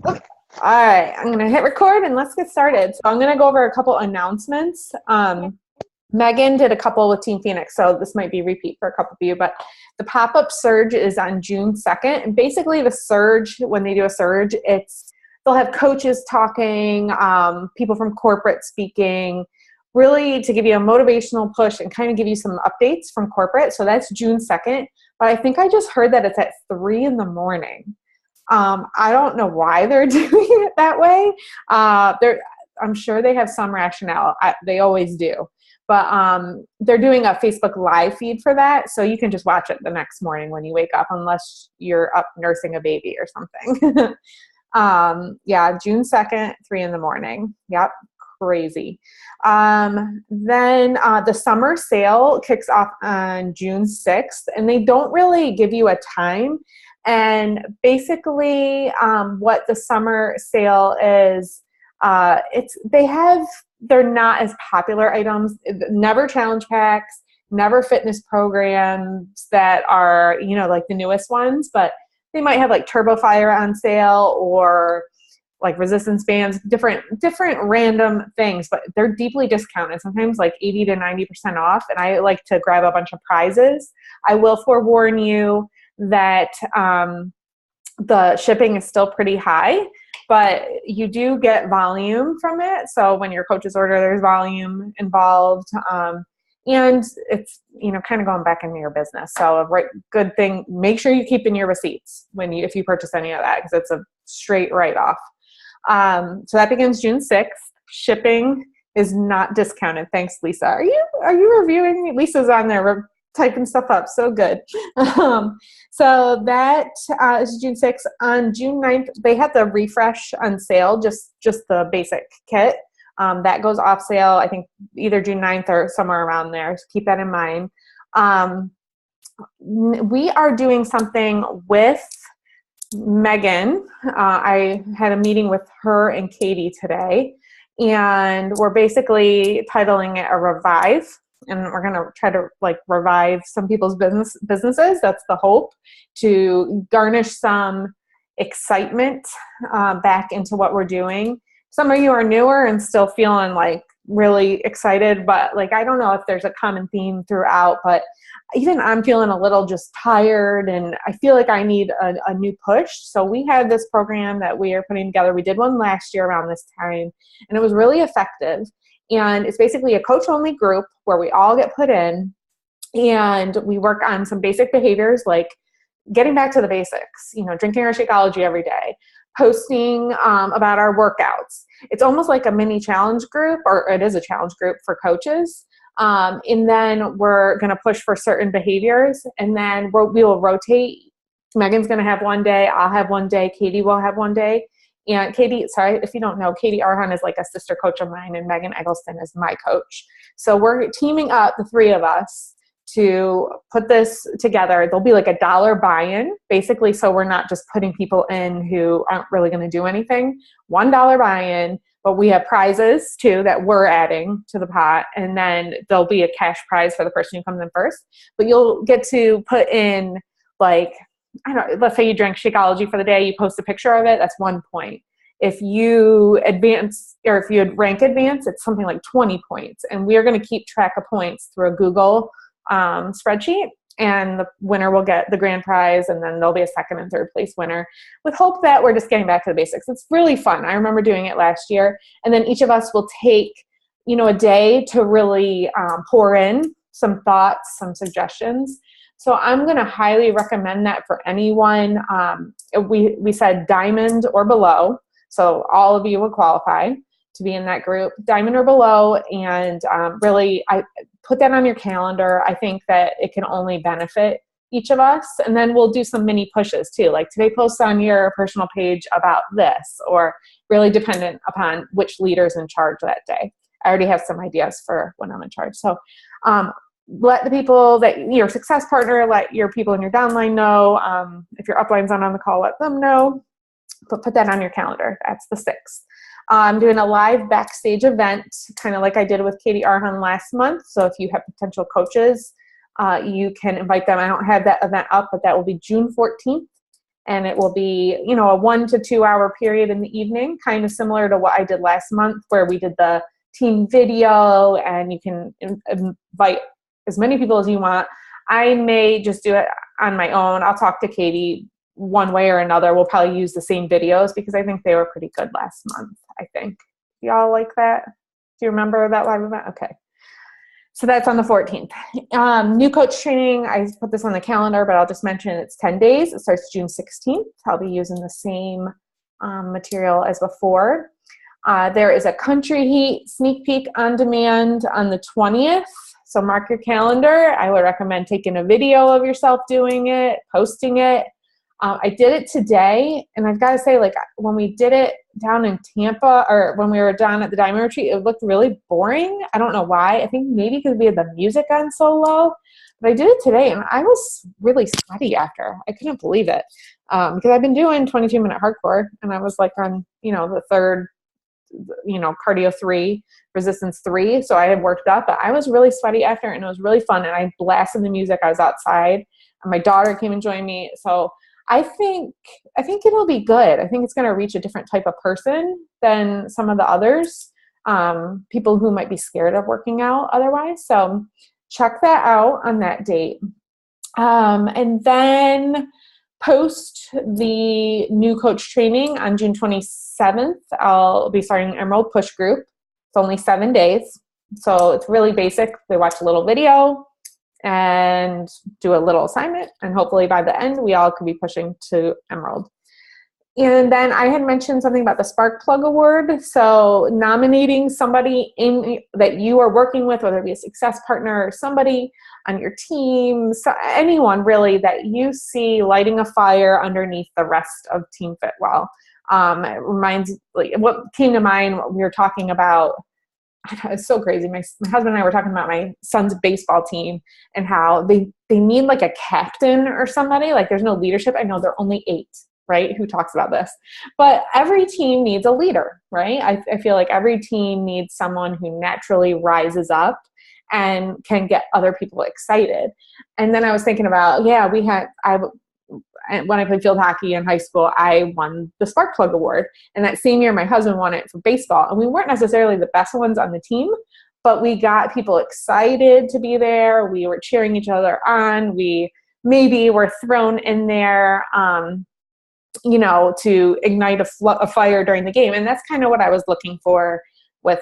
Okay. All right, I'm gonna hit record and let's get started. So I'm gonna go over a couple announcements. Megan did a couple with Team Phoenix, so this might be a repeat for a couple of you, but the pop-up surge is on June 2nd. And basically the surge, when they do a surge, they'll have coaches talking, people from corporate speaking, really to give you a motivational push and kind of give you some updates from corporate. So that's June 2nd. But I think I just heard that it's at 3 in the morning. I don't know why they're doing it that way. I'm sure they have some rationale. They always do. But they're doing a Facebook Live feed for that, so you can just watch it the next morning when you wake up, unless you're up nursing a baby or something. Yeah, June 2nd, 3 in the morning. Yep, crazy. Then the summer sale kicks off on June 6th, and they don't really give you a time. And basically, what the summer sale is, they're not as popular items, never challenge packs, never fitness programs that are, like the newest ones, but they might have like Turbo Fire on sale or like resistance bands, different random things, but they're deeply discounted, sometimes like 80 to 90% off. And I like to grab a bunch of prizes. I will forewarn you that the shipping is still pretty high, but you do get volume from it. So when your coaches order, there's volume involved. And it's, kind of going back into your business. So a good thing, make sure you keep in your receipts if you purchase any of that, because it's a straight write-off. So that begins June 6th. Shipping is not discounted. Thanks, Lisa. Are you reviewing? Lisa's on there typing stuff up. So good. So that is June 6th. On June 9th, they have the refresh on sale, just the basic kit. That goes off sale, I think, either June 9th or somewhere around there. So keep that in mind. We are doing something with Megan. I had a meeting with her and Katie today, and we're basically titling it a revive. And we're going to try to revive some people's businesses. That's the hope, to garnish some excitement back into what we're doing. Some of you are newer and still feeling really excited, but I don't know if there's a common theme throughout, but even I'm feeling a little just tired, and I feel like I need a new push. So we have this program that we are putting together. We did one last year around this time, and it was really effective. And it's basically a coach-only group where we all get put in, and we work on some basic behaviors like getting back to the basics, drinking our Shakeology every day, posting about our workouts. It's almost like a mini challenge group, or it is a challenge group for coaches. And then we're going to push for certain behaviors, and then we will rotate. Megan's going to have one day, I'll have one day, Katie will have one day. And Katie, sorry, if you don't know, Katie Arhan is like a sister coach of mine, and Megan Eggleston is my coach. So we're teaming up, the three of us, to put this together. There'll be like $1 buy-in, basically, so we're not just putting people in who aren't really going to do anything. $1 buy-in, but we have prizes too that we're adding to the pot, and then there'll be a cash prize for the person who comes in first. But you'll get to put in let's say you drank Shakeology for the day, you post a picture of it, that's 1 point. If you advance, or if you rank advance, it's something like 20 points. And we are going to keep track of points through a Google spreadsheet, and the winner will get the grand prize, and then there'll be a second and third place winner, with hope that we're just getting back to the basics. It's really fun. I remember doing it last year. And then each of us will take, a day to really pour in some thoughts, some suggestions. So I'm going to highly recommend that for anyone. We said diamond or below. So all of you will qualify to be in that group, diamond or below. And really, I put that on your calendar. I think that it can only benefit each of us. And then we'll do some mini pushes too. Like today, post on your personal page about this, or really dependent upon which leader's in charge that day. I already have some ideas for when I'm in charge. So let the people that your success partner, let your people in your downline know. If your upline's on the call, let them know. But put that on your calendar. That's the 6th. I'm doing a live backstage event, kind of like I did with Katie Arhan last month. So if you have potential coaches, you can invite them. I don't have that event up, but that will be June 14th And it will be, you know, a 1 to 2 hour period in the evening, kind of similar to what I did last month, where we did the team video, and you can invite as many people as you want. I may just do it on my own. I'll talk to Katie one way or another. We'll probably use the same videos because I think they were pretty good last month, I think. Y'all like that? Do you remember that live event? Okay. So that's on the 14th. New coach training, I put this on the calendar, but I'll just mention it's 10 days. It starts June 16th. I'll be using the same material as before. There is a Country Heat sneak peek on demand on the 20th. So mark your calendar. I would recommend taking a video of yourself doing it, posting it. I did it today, and I've got to say, like, when we did it down in Tampa, or when we were down at the Diamond Retreat, it looked really boring. I don't know why. I think maybe because we had the music on so low. But I did it today, and I was really sweaty after. I couldn't believe it because I've been doing 22-minute hardcore, and I was like on, you know, the third, you know, cardio 3, resistance 3. So I had worked up, but I was really sweaty after, and it was really fun. And I blasted the music. I was outside, and my daughter came and joined me. So I think it'll be good. I think it's going to reach a different type of person than some of the others, people who might be scared of working out otherwise. So check that out on that date. And then post the new coach training on June 27th, I'll be starting Emerald Push Group. It's only 7 days. So it's really basic. They watch a little video and do a little assignment, and hopefully by the end we all could be pushing to Emerald. And then I had mentioned something about the Spark Plug Award. So nominating somebody that you are working with, whether it be a success partner or somebody on your team, so anyone really that you see lighting a fire underneath the rest of Team Fitwell. It reminds, like, what came to mind when we were talking about, it's so crazy. My husband and I were talking about my son's baseball team and how they need like a captain or somebody. Like, there's no leadership. I know there are only 8, right, who talks about this. But every team needs a leader, right? I feel like every team needs someone who naturally rises up and can get other people excited. And then I was thinking about, when I played field hockey in high school, I won the Spark Plug Award. And that same year, my husband won it for baseball. And we weren't necessarily the best ones on the team, but we got people excited to be there. We were cheering each other on. We maybe were thrown in there, you know, to ignite a fire during the game. And that's kind of what I was looking for with,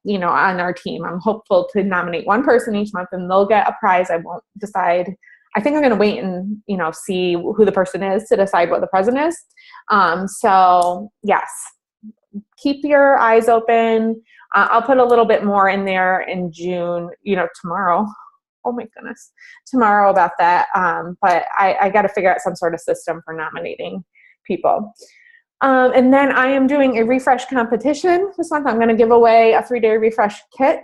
you know, on our team. I'm hopeful to nominate one person each month, and they'll get a prize. I won't decide. I think I'm going to wait and, you know, see who the person is to decide what the present is. So yes, keep your eyes open. I'll put a little bit more in there in June, you know, tomorrow. Oh my goodness, tomorrow about that. But I got to figure out some sort of system for nominating people. And then I am doing a refresh competition this month. I'm going to give away a 3-day refresh kit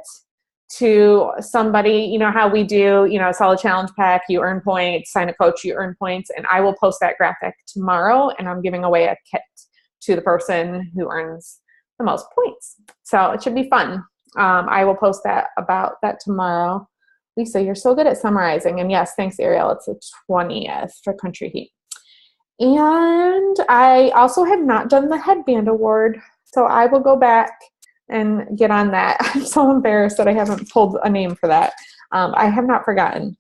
to somebody. You know how we do, you know, solid challenge pack, you earn points, sign a coach, you earn points. And I will post that graphic tomorrow, and I'm giving away a kit to the person who earns the most points. So it should be fun. I will post that about that tomorrow. Lisa, you're so good at summarizing. And yes, thanks, Ariel. It's the 20th for Country Heat. And I also have not done the headband award, so I will go back and get on that. I'm so embarrassed that I haven't pulled a name for that. I have not forgotten.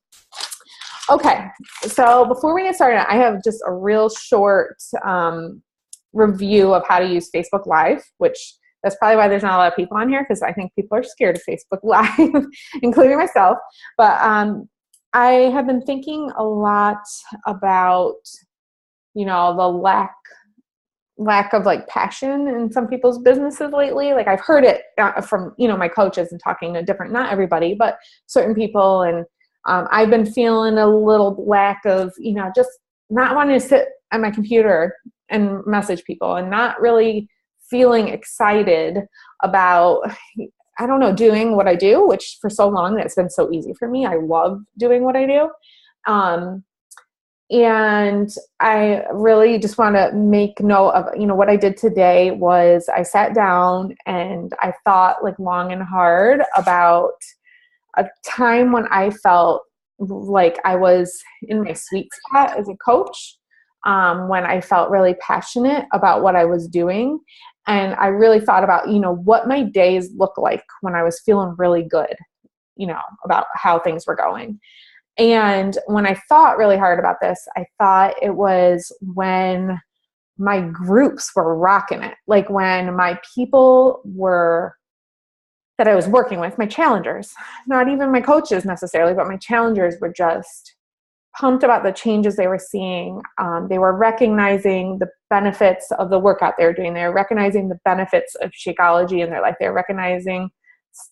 Okay, so before we get started, I have just a real short review of how to use Facebook Live, which that's probably why there's not a lot of people on here, because I think people are scared of Facebook Live, including myself. But I have been thinking a lot about, you know, the lack of like passion in some people's businesses lately. Like, I've heard it from, you know, my coaches and talking to different, not everybody, but certain people. And I've been feeling a little lack of, you know, just not wanting to sit at my computer and message people, and not really feeling excited about, I don't know, doing what I do, which for so long that's been so easy for me. I love doing what I do. And I really just want to make note of, you know, what I did today was I sat down and I thought like long and hard about a time when I felt like I was in my sweet spot as a coach. when I felt really passionate about what I was doing. And I really thought about, what my days look like when I was feeling really good, about how things were going. And when I thought really hard about this, I thought it was when my groups were rocking it. Like when my people that I was working with, my challengers, not even my coaches necessarily, but my challengers were just pumped about the changes they were seeing. They were recognizing the benefits of the workout they were doing. They were recognizing the benefits of Shakeology in their life. They're recognizing,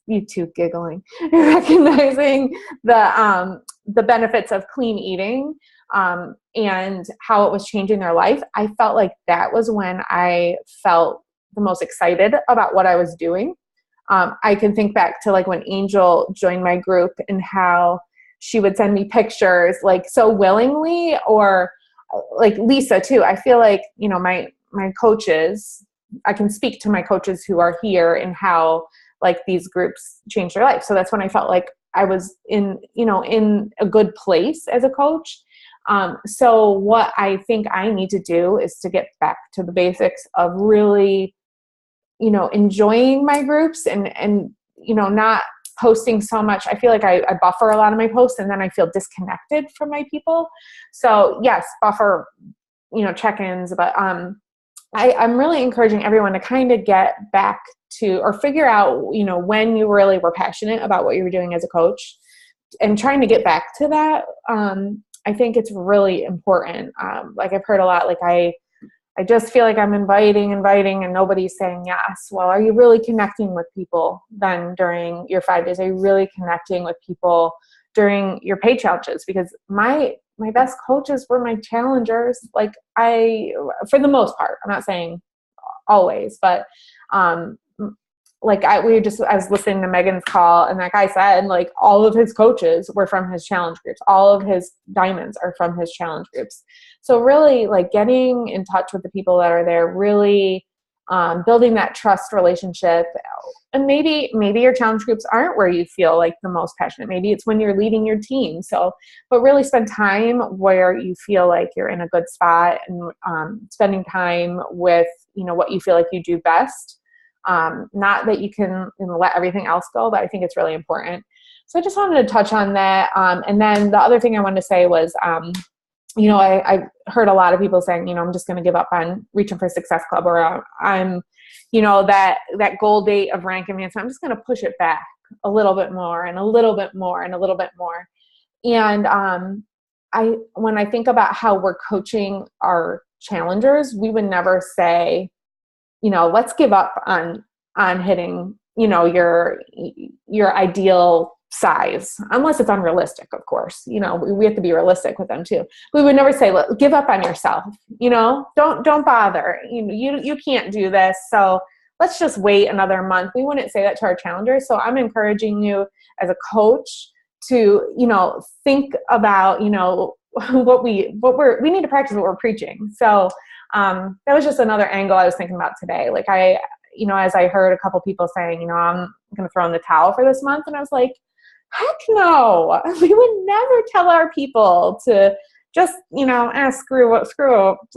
you two giggling, recognizing the benefits of clean eating and how it was changing their life. I felt like that was when I felt the most excited about what I was doing. I can think back to like when Angel joined my group and how she would send me pictures like so willingly, or like Lisa too. I feel like, my coaches, I can speak to my coaches who are here and how like these groups changed their life. So that's when I felt like I was in a good place as a coach. So what I think I need to do is to get back to the basics of really, enjoying my groups and not posting so much. I feel like I buffer a lot of my posts and then I feel disconnected from my people. So yes, buffer, check-ins, but I'm really encouraging everyone to kind of get back to, or figure out, when you really were passionate about what you were doing as a coach and trying to get back to that. I think it's really important. Like I've heard a lot, like I just feel like I'm inviting and nobody's saying yes. Well, are you really connecting with people then during your 5 days? Are you really connecting with people during your paid challenges? Because my best coaches were my challengers. Like for the most part, I'm not saying always, but I was listening to Megan's call, and that guy said like all of his coaches were from his challenge groups. All of his diamonds are from his challenge groups. So really like getting in touch with the people that are there, really building that trust relationship. And maybe your challenge groups aren't where you feel like the most passionate. Maybe it's when you're leading your team. But really spend time where you feel like you're in a good spot, and spending time with, what you feel like you do best. Not that you can let everything else go, but I think it's really important. So I just wanted to touch on that. And then the other thing I wanted to say was, I heard a lot of people saying, I'm just going to give up on Reaching for Success Club, or I'm, that goal date of rank advancement, I'm just going to push it back a little bit more and a little bit more and a little bit more. And when I think about how we're coaching our challengers, we would never say, let's give up on hitting, your ideal size, unless it's unrealistic, of course. We have to be realistic with them too. We would never say, look, give up on yourself. Don't bother. You can't do this. So let's just wait another month. We wouldn't say that to our challengers. So I'm encouraging you as a coach to, think about, we need to practice what we're preaching. So that was just another angle I was thinking about today. Like as I heard a couple people saying, I'm going to throw in the towel for this month. And I was like, heck no, we would never tell our people to just, screw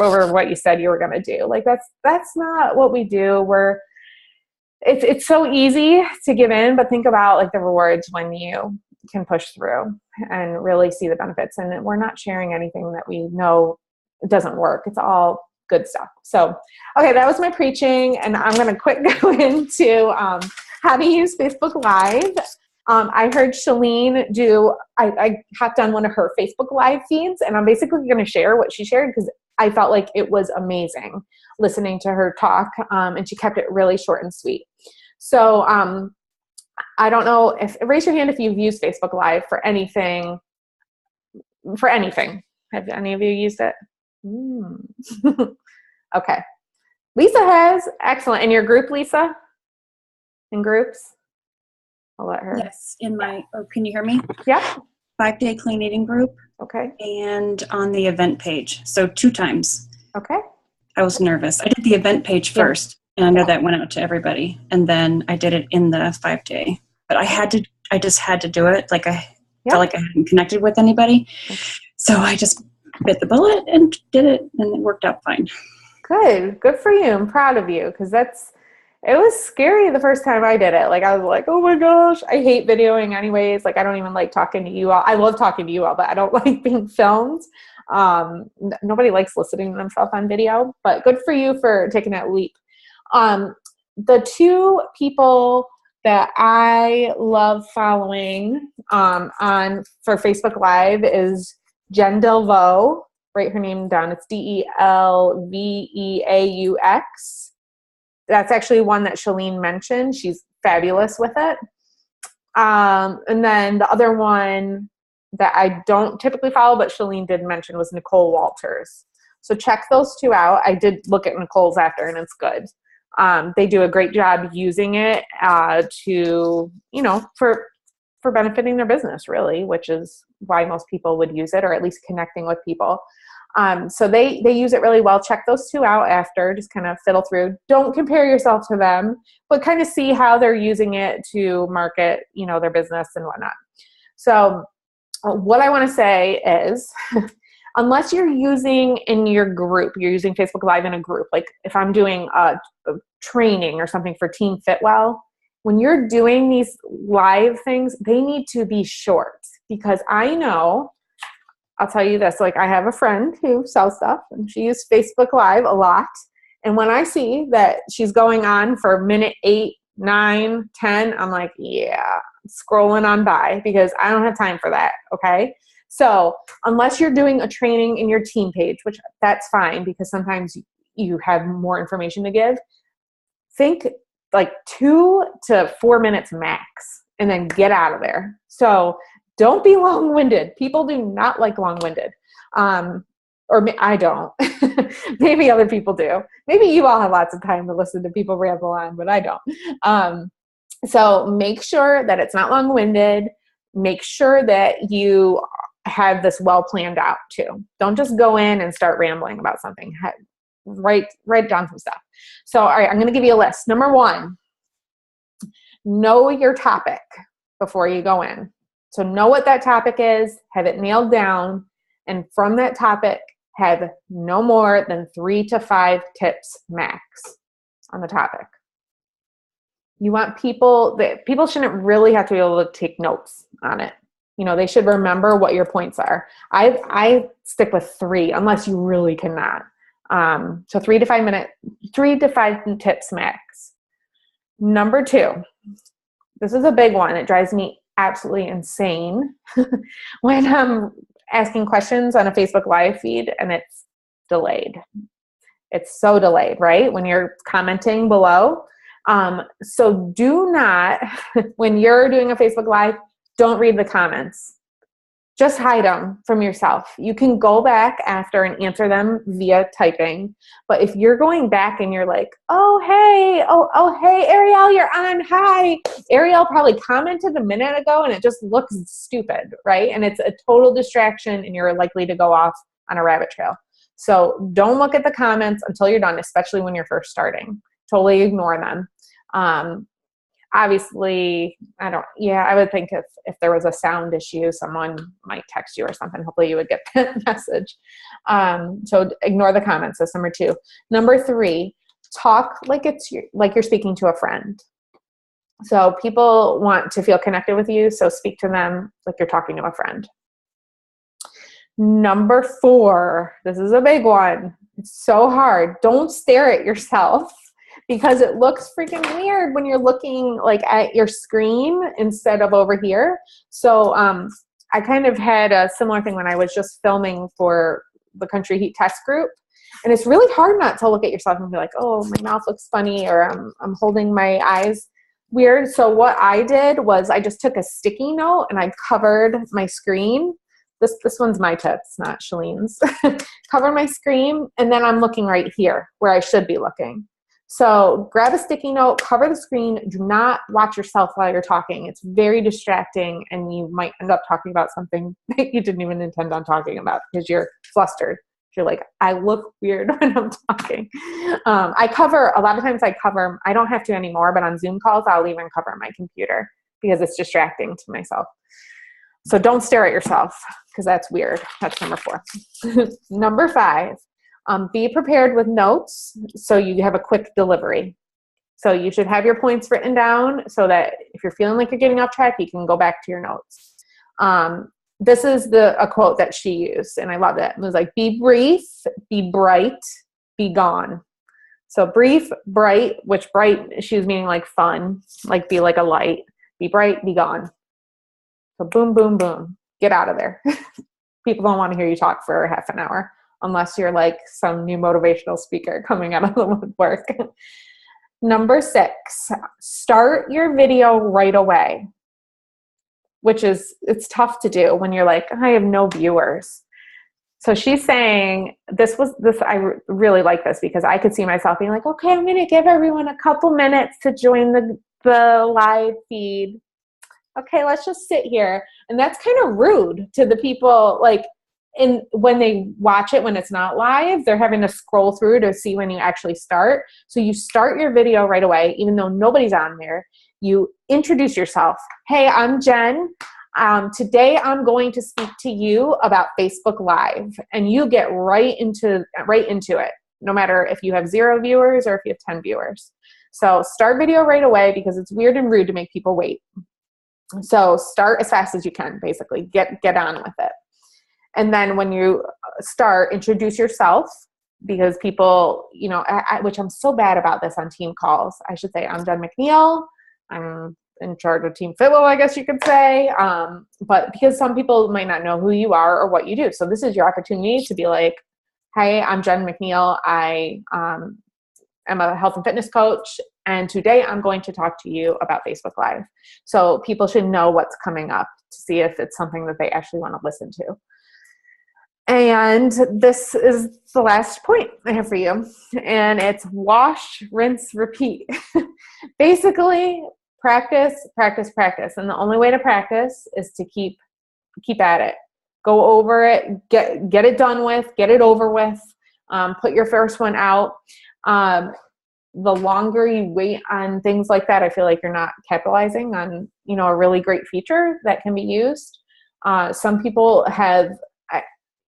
over what you said you were going to do. Like that's not what we do. It's so easy to give in, but think about like the rewards when you can push through and really see the benefits. And we're not sharing anything that we know doesn't work. It's all good stuff. So, okay, that was my preaching, and I'm going to quick go into how to use Facebook Live. I heard Shalene I hopped on one of her Facebook Live feeds, and I'm basically going to share what she shared because I felt like it was amazing listening to her talk, and she kept it really short and sweet. So I don't know raise your hand if you've used Facebook Live for anything. Have any of you used it? Okay. Lisa has. Excellent. In your group, Lisa? In groups? I'll let her. Yes. Can you hear me? Yeah. 5-day clean eating group. Okay. And on the event page. So 2 times. Okay. I was nervous. I did the event page first, and I know that went out to everybody. And then I did it in the 5-day. But I just had to do it. Like I felt like I hadn't connected with anybody. Okay. So I just bit the bullet and did it, and it worked out fine. Good for you. I'm proud of you, because it was scary the first time I did it. Like, I was like, oh my gosh, I hate videoing anyways. Like, I don't even like talking to you all. I love talking to you all, but I don't like being filmed. Nobody likes listening to themselves on video, but good for you for taking that leap. The two people that I love following for Facebook Live is Jen Delvaux. Write her name down. It's Delveaux. That's actually one that Shalene mentioned. She's fabulous with it. And then the other one that I don't typically follow, but Shalene did mention, was Nicole Walters. So check those two out. I did look at Nicole's after, and it's good. They do a great job using it to, for benefiting their business, really, which is why most people would use it, or at least connecting with people. So they use it really well. Check those two out after, just kind of fiddle through. Don't compare yourself to them, but kind of see how they're using it to market, their business and whatnot. So what I want to say is, unless you're using in your group, you're using Facebook Live in a group, like if I'm doing a training or something for Team Fitwell, when you're doing these live things, they need to be short, because I'll tell you this, like, I have a friend who sells stuff, and she uses Facebook Live a lot. And when I see that she's going on for minute 8, 9, 10, I'm like, yeah, scrolling on by, because I don't have time for that. Okay. So unless you're doing a training in your team page, which that's fine, because sometimes you have more information to give, think like 2 to 4 minutes max, and then get out of there. So don't be long-winded. People do not like long-winded. Or I don't. Maybe other people do. Maybe you all have lots of time to listen to people ramble on, but I don't. So make sure that it's not long-winded. Make sure that you have this well planned out too. Don't just go in and start rambling about something. Write down some stuff. So, all right, I'm going to give you a list. Number 1, know your topic before you go in. So know what that topic is, have it nailed down, and from that topic, have no more than 3 to 5 tips max on the topic. You want people shouldn't really have to be able to take notes on it. They should remember what your points are. I stick with 3 unless you really cannot. So 3 to 5 tips max. Number 2, this is a big one. It drives me absolutely insane when I'm asking questions on a Facebook Live feed and it's delayed. It's so delayed, right? When you're commenting below. So do not, when you're doing a Facebook Live, don't read the comments. Just hide them from yourself. You can go back after and answer them via typing. But if you're going back and you're like, oh, hey, Ariel, you're on. Hi. Ariel probably commented a minute ago and it just looks stupid, right? And it's a total distraction and you're likely to go off on a rabbit trail. So don't look at the comments until you're done, especially when you're first starting. Totally ignore them. Obviously, I would think if there was a sound issue, someone might text you or something. Hopefully you would get that message. So ignore the comments. That's number 2. Number 3, talk like you're speaking to a friend. So people want to feel connected with you, so speak to them like you're talking to a friend. Number 4, this is a big one. It's so hard. Don't stare at yourself, because it looks freaking weird when you're looking like at your screen instead of over here. So I kind of had a similar thing when I was just filming for the Country Heat Test Group. And it's really hard not to look at yourself and be like, oh, my mouth looks funny, or I'm holding my eyes weird. So what I did was I just took a sticky note and I covered my screen. This one's my tip, it's not Shalene's. Cover my screen, and then I'm looking right here where I should be looking. So grab a sticky note, cover the screen. Do not watch yourself while you're talking. It's very distracting, and you might end up talking about something that you didn't even intend on talking about because you're flustered. You're like, I look weird when I'm talking. A lot of times I don't have to anymore, but on Zoom calls, I'll even cover my computer because it's distracting to myself. So don't stare at yourself, because that's weird. That's number 4. Number 5, be prepared with notes so you have a quick delivery. So you should have your points written down so that if you're feeling like you're getting off track, you can go back to your notes. This is a quote that she used, and I love it. It was like, be brief, be bright, be gone. So brief, bright, which bright, she was meaning like fun, like be like a light. Be bright, be gone. So boom, boom, boom. Get out of there. People don't want to hear you talk for half an hour unless you're like some new motivational speaker coming out of the woodwork. Number 6, start your video right away, which is, it's tough to do when you're like, I have no viewers. So she's saying I really like this, because I could see myself being like, okay, I'm going to give everyone a couple minutes to join the live feed. Okay, let's just sit here. And that's kind of rude to the people, like, when they watch it, when it's not live, they're having to scroll through to see when you actually start. So you start your video right away, even though nobody's on there. You introduce yourself. Hey, I'm Jen. Today I'm going to speak to you about Facebook Live, and you get right into it, no matter if you have 0 viewers or if you have 10 viewers. So start video right away, because it's weird and rude to make people wait. So start as fast as you can, basically. Get on with it. And then when you start, introduce yourself, because people, which I'm so bad about this on team calls. I should say, I'm Jen McNeil. I'm in charge of Team Fitwell, I guess you could say. But because some people might not know who you are or what you do. So this is your opportunity to be like, hey, I'm Jen McNeil. I am a health and fitness coach. And today I'm going to talk to you about Facebook Live. So people should know what's coming up to see if it's something that they actually want to listen to. And this is the last point I have for you. And it's wash, rinse, repeat. Basically, practice, practice, practice. And the only way to practice is to keep at it. Go over it, get it done with, get it over with. Put your first one out. The longer you wait on things like that, I feel like you're not capitalizing on, a really great feature that can be used. Some people have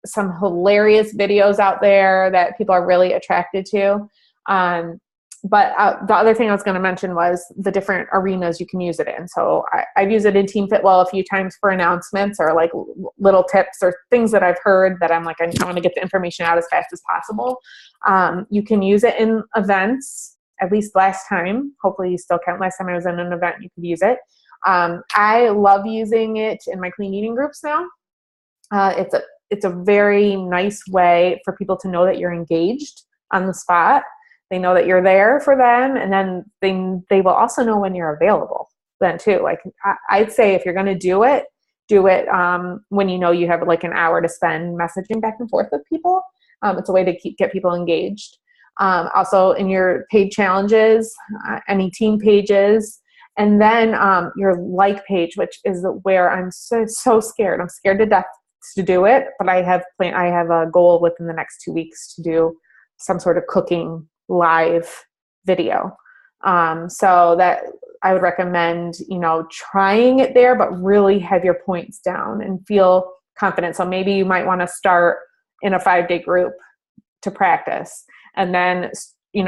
some hilarious videos out there that people are really attracted to. But the other thing I was going to mention was the different arenas you can use it in. So I've used it in Team Fitwell a few times for announcements or like little tips or things that I've heard that I'm like, I want to get the information out as fast as possible. You can use it in events, at least last time. Hopefully you still can. Last time I was in an event, you could use it. I love using it in my clean eating groups now. It's a very nice way for people to know that you're engaged on the spot. They know that you're there for them, and then they will also know when you're available then too. Like I'd say if you're going to do it when you have like an hour to spend messaging back and forth with people. It's a way to get people engaged. Also in your paid challenges, any team pages, and then your like page, which is where I'm so scared. I'm scared to death to do it, but I have a goal within the next 2 weeks to do some sort of cooking live video. So that I would recommend, trying it there, but really have your points down and feel confident. So maybe you might want to start in a 5-day group to practice, and then,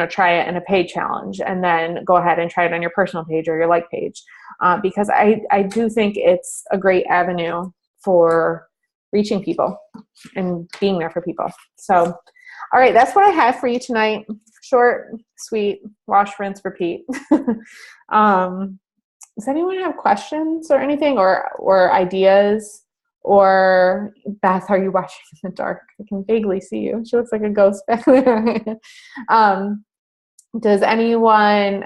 try it in a paid challenge, and then go ahead and try it on your personal page or your like page. Because I do think it's a great avenue for reaching people and being there for people. So, all right, that's what I have for you tonight. Short, sweet, wash, rinse, repeat. Does anyone have questions or anything or ideas? Or Beth, are you watching in the dark? I can vaguely see you. She looks like a ghost back there. Does anyone,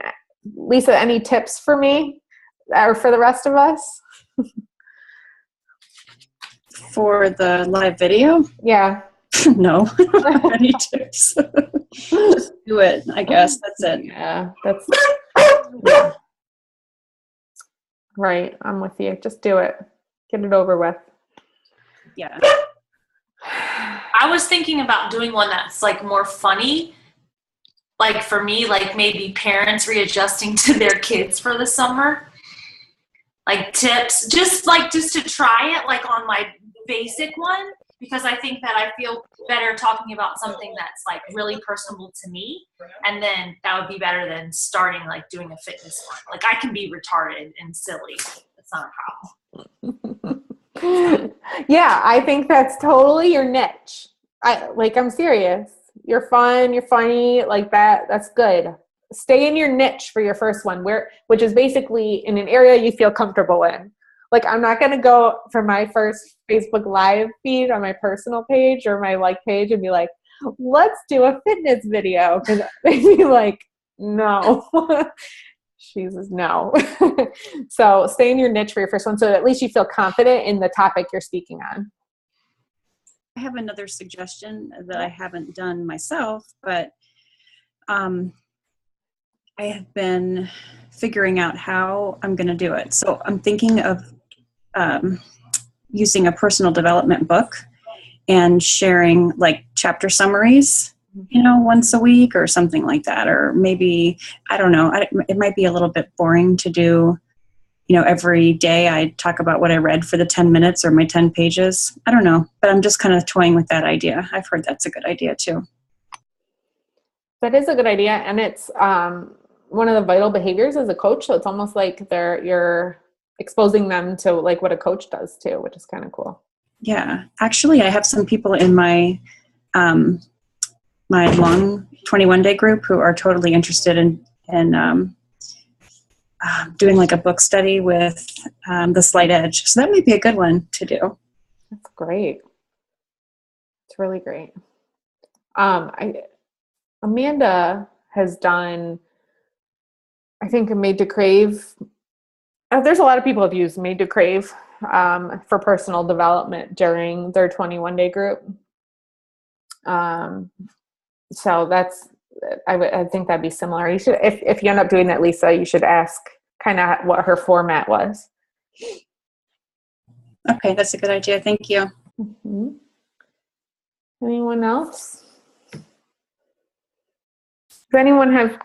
Lisa, any tips for me or for the rest of us? For the live video? Yeah. No. Any tips? Just do it, I guess. That's it. Yeah, right. I'm with you. Just do it. Get it over with. Yeah. I was thinking about doing one that's like more funny. Like for me, like maybe parents readjusting to their kids for the summer. like tips, just to try it like on my basic one, because I think that I feel better talking about something that's like really personable to me, and then that would be better than starting like doing a fitness one. Like I can be retarded and silly. That's not a problem. Yeah, I think that's totally your niche. I'm serious. You're fun, you're funny, like that's good. Stay in your niche for your first one, which is basically in an area you feel comfortable in. Like, I'm not going to go for my first Facebook Live feed on my personal page or my like page and be like, let's do a fitness video. Because they'd be like, no. She says no. So stay in your niche for your first one, so at least you feel confident in the topic you're speaking on. I have another suggestion that I haven't done myself, but I have been figuring out how I'm going to do it. So I'm thinking of using a personal development book and sharing like chapter summaries, once a week or something like that. Or maybe, I don't know, it might be a little bit boring to do, every day I talk about what I read for the 10 minutes or my 10 pages. I don't know, but I'm just kind of toying with that idea. I've heard that's a good idea too. That is a good idea. And it's one of the vital behaviors as a coach. So it's almost like you're exposing them to like what a coach does too, which is kind of cool. Yeah. Actually, I have some people in my my long 21-day group who are totally interested in doing like a book study with The Slight Edge. So that might be a good one to do. That's great. It's really great. Amanda has done, I think, Made to Crave. There's a lot of people have used Made to Crave for personal development during their 21-day group. So that's, I think that'd be similar. You should, if you end up doing that, Lisa, you should ask kind of what her format was. Okay, that's a good idea. Thank you. Mm-hmm. Anyone else? Does anyone have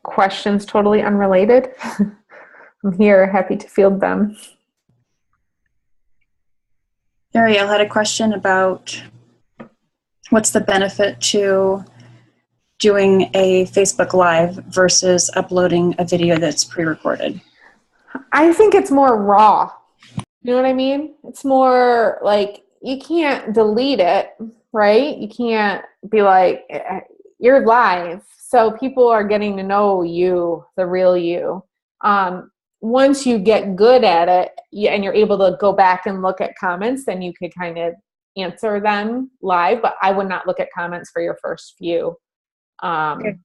questions totally unrelated? I'm here, happy to field them. Ariel had a question about what's the benefit to doing a Facebook Live versus uploading a video that's pre-recorded? I think it's more raw. You know what I mean? It's more like you can't delete it, right? You can't be like, you're live. So people are getting to know you, the real you. Once you get good at it and you're able to go back and look at comments, then you could kind of answer them live. But I would not look at comments for your first few. Okay.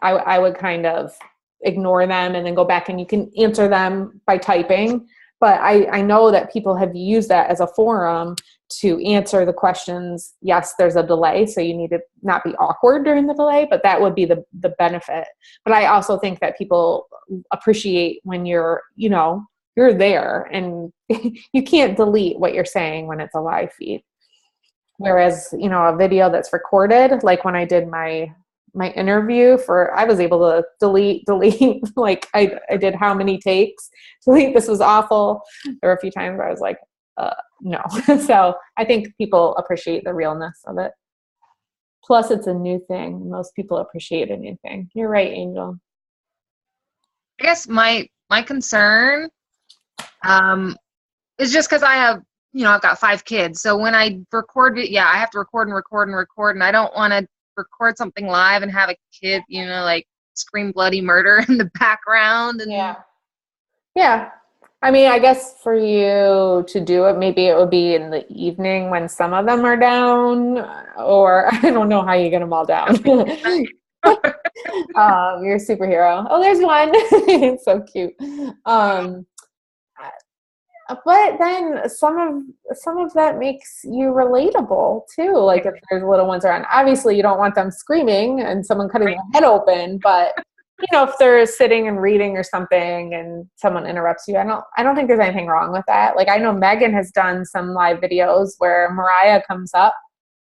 I would kind of ignore them and then go back and you can answer them by typing. But I know that people have used that as a forum to answer the questions. Yes, there's a delay, so you need to not be awkward during the delay, but that would be the benefit. But I also think that people appreciate when you're there and you can't delete what you're saying when it's a live feed. Whereas, a video that's recorded, like when I did my interview I was able to delete, like I did how many takes, delete, this was awful. There were a few times where I was like, no. So I think people appreciate the realness of it. Plus it's a new thing. Most people appreciate a new thing. You're right, Angel. I guess my concern is just because I have, I've got 5 kids. So when I record it, I have to record, and I don't want to record something live and have a kid, like scream bloody murder in the background. And yeah. I mean, I guess for you to do it, maybe it would be in the evening when some of them are down, or I don't know how you get them all down. You're a superhero. Oh, there's one. It's so cute. But then some of that makes you relatable too. Like if there's little ones around, obviously you don't want them screaming and someone cutting their head open, but if they're sitting and reading or something and someone interrupts you, I don't think there's anything wrong with that. Like I know Megan has done some live videos where Mariah comes up,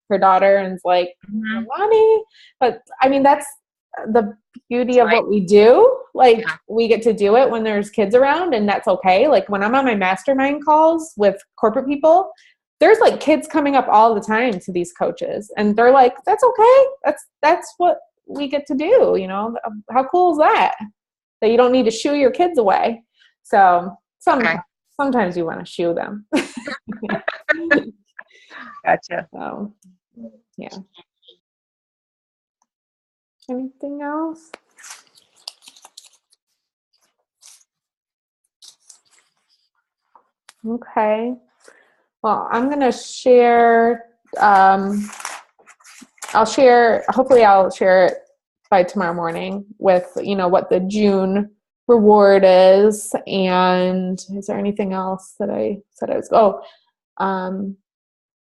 her daughter, and is like, Mommy. But I mean, that's the beauty of what we do. like Yeah. we get to do it when there's kids around, and that's okay. Like when I'm on my mastermind calls with corporate people, there's like kids coming up all the time to these coaches, and they're like, that's okay. That's what we get to do. You know, how cool is that? That you don't need to shoo your kids away. So sometimes you want to shoo them. Gotcha. So, yeah. Anything else? Okay. Well, I'm going to share, hopefully I'll share it by tomorrow morning with, what the June reward is. And is there anything else that I said I was,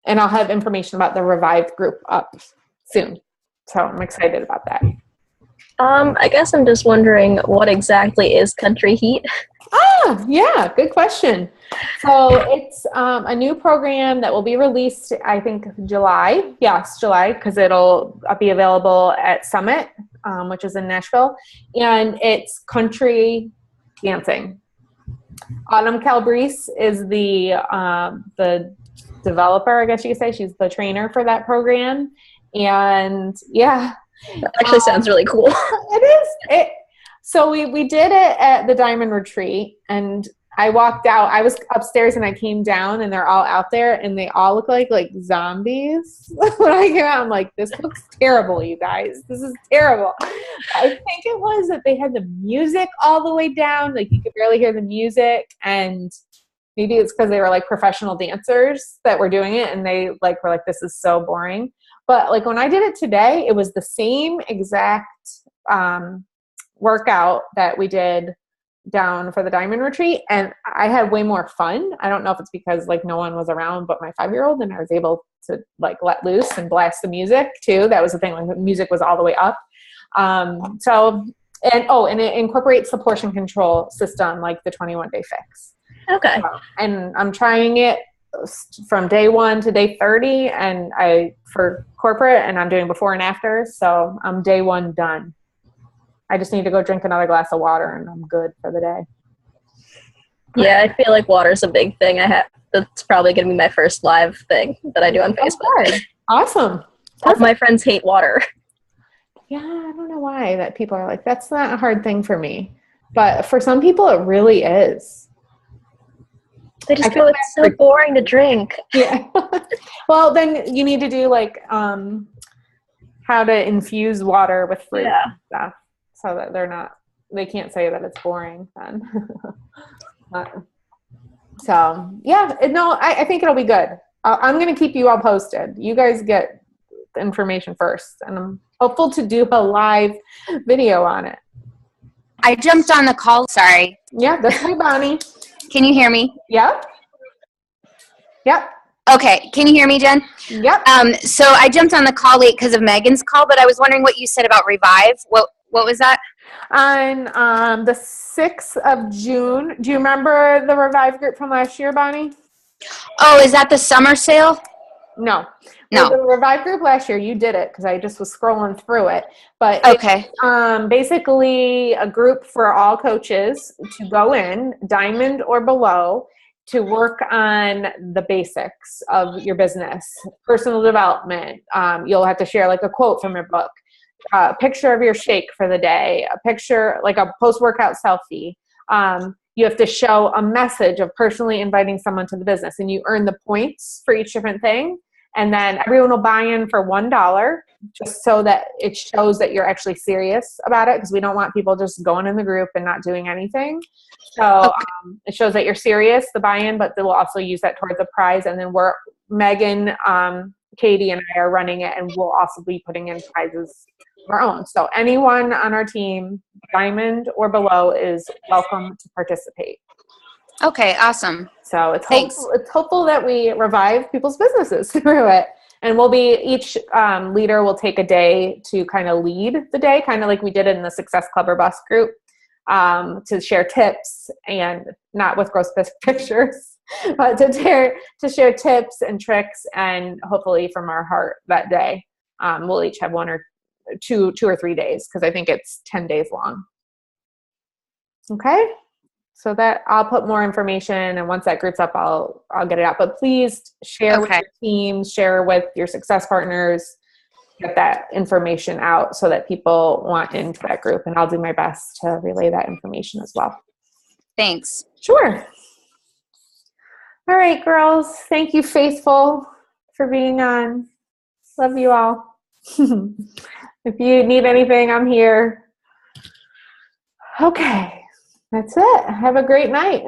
and I'll have information about the Revive group up soon. So I'm excited about that. I guess I'm just wondering what exactly is Country Heat? Yeah, good question. So it's a new program that will be released, I think, July. Yes, July, because it'll be available at Summit, which is in Nashville. And it's country dancing. Autumn Calabrese is the developer, I guess you could say. She's the trainer for that program. And yeah. That actually sounds really cool. It is. So we did it at the Diamond Retreat, and I walked out. I was upstairs and I came down, and they're all out there, and they all look like zombies. When I came out, I'm like, this looks terrible, you guys. This is terrible. I think it was that they had the music all the way down. Like you could barely hear the music, and maybe it's because they were like professional dancers that were doing it, and they like were like, this is so boring. But like when I did it today, it was the same exact workout that we did down for the Diamond Retreat, and I had way more fun. I don't know if it's because like no one was around but my 5-year-old, and I was able to like let loose and blast the music too. That was the thing, like the music was all the way up. And it incorporates the portion control system, like the 21-day fix. Okay. And I'm trying it from day 1 to day 30, and for corporate, and I'm doing before and after. So I'm day 1 done. I just need to go drink another glass of water, and I'm good for the day. Yeah, I feel like water's a big thing. That's probably going to be my first live thing that I do on Facebook. Okay. Awesome. All of my friends hate water. Yeah, I don't know why that people are like, that's not a hard thing for me. But for some people, it really is. They just go, it's so boring to drink. Yeah. Well, then you need to do like how to infuse water with fruit and stuff, so that they can't say that it's boring then. So yeah, I think it'll be good. I'm going to keep you all posted. You guys get the information first, and I'm hopeful to do a live video on it. I jumped on the call. Sorry. Yeah, that's me, Bonnie. Can you hear me? Yep. Okay. Can you hear me, Jen? Yep. So I jumped on the call late because of Megan's call, but I was wondering what you said about Revive. What was that? On the 6th of June. Do you remember the Revive group from last year, Bonnie? Oh, is that the summer sale? No. No. The Revive group last year, you did it because I just was scrolling through it. But Okay. it's basically a group for all coaches to go in, diamond or below, to work on the basics of your business, personal development. You'll have to share like a quote from your book, a picture of your shake for the day, a picture, like a post-workout selfie. You have to show a message of personally inviting someone to the business, and you earn the points for each different thing. And then everyone will buy in for $1, just so that it shows that you're actually serious about it, because we don't want people just going in the group and not doing anything. So it shows that you're serious, the buy-in, but they will also use that towards the prize. And then Megan, Katie, and I are running it, and we'll also be putting in prizes of our own. So anyone on our team, diamond or below, is welcome to participate. Okay, awesome. So it's hopeful that we revive people's businesses through it. And each leader will take a day to kind of lead the day, kind of like we did in the Success Club or Bus group, to share tips, and not with gross pictures, but to share tips and tricks, and hopefully from our heart that day. We'll each have 1 or 2 or 3 days, because I think it's 10 days long. Okay. So that I'll put more information, and once that group's up, I'll get it out. But please share with Okay. your teams, share with your success partners, get that information out so that people want into that group, and I'll do my best to relay that information as well. Thanks. Sure. All right, girls. Thank you, Faithful, for being on. Love you all. If you need anything, I'm here. Okay. That's it. Have a great night.